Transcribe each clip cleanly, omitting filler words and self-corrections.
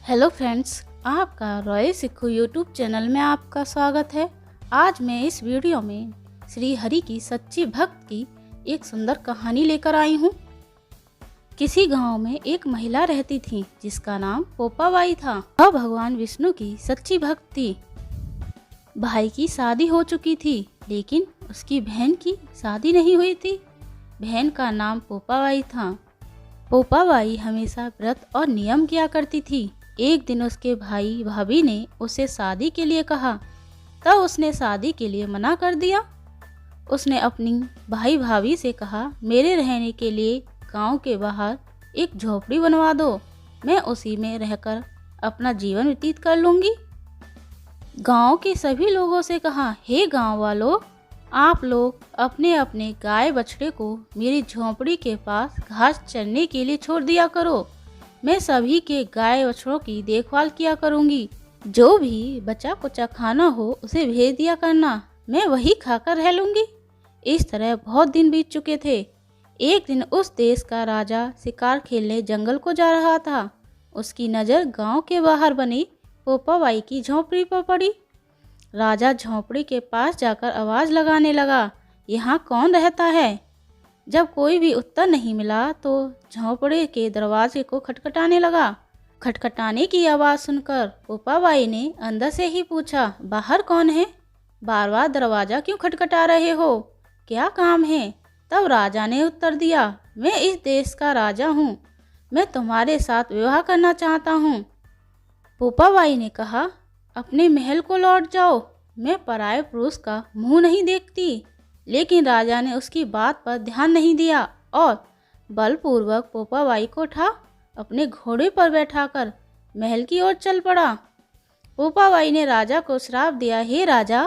Hello friends, आपका royal सिक्खू YouTube channel में आपका स्वागत है। आज मैं इस वीडियो में श्री हरि की सच्ची भक्त की एक सुंदर कहानी लेकर आई हूँ। किसी गांव में एक महिला रहती थी जिसका नाम पोपाबाई था। वह भगवान विष्णु की सच्ची भक्त थी। भाई की शादी हो चुकी थी लेकिन उसकी बहन की शादी नहीं हुई थी। बहन का नाम पोपाबाई था। पोपाबाई हमेशा व्रत और नियम किया करती थी। एक दिन उसके भाई भाभी ने उसे शादी के लिए कहा, तब उसने शादी के लिए मना कर दिया। उसने अपनी भाई भाभी से कहा, मेरे रहने के लिए गांव के बाहर एक झोपड़ी बनवा दो, मैं उसी में रहकर अपना जीवन व्यतीत कर लूँगी। गांव के सभी लोगों से कहा, हे गांव वालों, आप लोग अपने अपने गाय बछड़े को मेरी झोपड़ी के पास घास चरने के लिए छोड़ दिया करो। मैं सभी के गाय बछड़ों की देखभाल किया करूंगी। जो भी बचा कुचा खाना हो उसे भेज दिया करना, मैं वही खाकर रह लूंगी। इस तरह बहुत दिन बीत चुके थे। एक दिन उस देश का राजा शिकार खेलने जंगल को जा रहा था। उसकी नज़र गांव के बाहर बनी पोपाबाई की झोपड़ी पर पड़ी। राजा झोपड़ी के पास जाकर आवाज़ लगाने लगा, यहाँ कौन रहता है? जब कोई भी उत्तर नहीं मिला तो झोंपड़े के दरवाजे को खटखटाने लगा। खटखटाने की आवाज़ सुनकर पोपाबाई ने अंदर से ही पूछा, बाहर कौन है? बार बार दरवाज़ा क्यों खटखटा रहे हो? क्या काम है? तब राजा ने उत्तर दिया, मैं इस देश का राजा हूँ, मैं तुम्हारे साथ विवाह करना चाहता हूँ। पोपाबाई ने कहा, अपने महल को लौट जाओ, मैं पराये पुरुष का मुँह नहीं देखती। लेकिन राजा ने उसकी बात पर ध्यान नहीं दिया और बलपूर्वक पोपाबाई को उठा अपने घोड़े पर बैठाकर महल की ओर चल पड़ा। पोपाबाई ने राजा को श्राप दिया, हे राजा,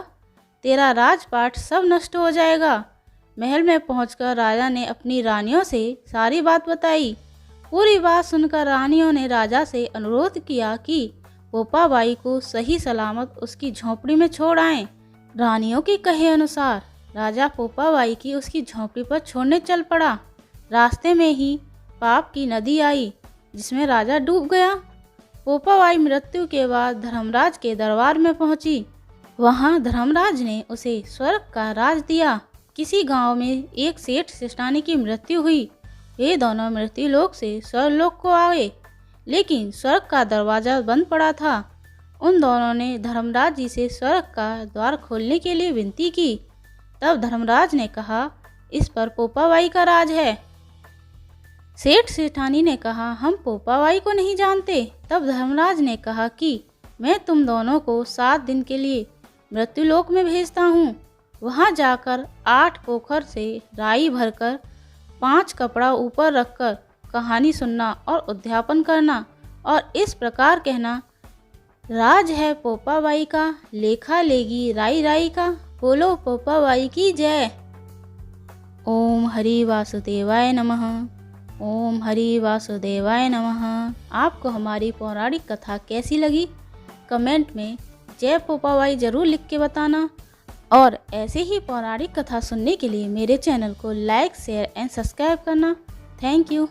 तेरा राजपाट सब नष्ट हो जाएगा। महल में पहुंचकर राजा ने अपनी रानियों से सारी बात बताई। पूरी बात सुनकर रानियों ने राजा से अनुरोध किया कि पोपाबाई को सही सलामत उसकी झोपड़ी में छोड़ आएं। रानियों के कहे अनुसार राजा पोपाबाई की उसकी झोंपड़ी पर छोड़ने चल पड़ा। रास्ते में ही पाप की नदी आई जिसमें राजा डूब गया। पोपाबाई मृत्यु के बाद धर्मराज के दरबार में पहुंची। वहां धर्मराज ने उसे स्वर्ग का राज दिया। किसी गांव में एक सेठ सेठानी की मृत्यु हुई। वे दोनों मृत्यु लोक से स्वर्गलोक को आए, लेकिन स्वर्ग का दरवाजा बंद पड़ा था। उन दोनों ने धर्मराज जी से स्वर्ग का द्वार खोलने के लिए विनती की। तब धर्मराज ने कहा, इस पर पोपाबाई का राज है। सेठ सेठानी ने कहा, हम पोपाबाई को नहीं जानते। तब धर्मराज ने कहा कि मैं तुम दोनों को 7 दिन के लिए मृत्युलोक में भेजता हूँ। वहाँ जाकर 8 पोखर से राई भरकर 5 कपड़ा ऊपर रखकर कहानी सुनना और उद्यापन करना और इस प्रकार कहना, राज है पोपाबाई का, लेखा लेगी राई राई का, बोलो पोपाबाई की जय। ओम हरि वासुदेवाय नमः। ओम हरि वासुदेवाय नमः। आपको हमारी पौराणिक कथा कैसी लगी? कमेंट में जय पोपाबाई ज़रूर लिख के बताना। और ऐसे ही पौराणिक कथा सुनने के लिए मेरे चैनल को लाइक, शेयर एंड सब्सक्राइब करना। Thank you.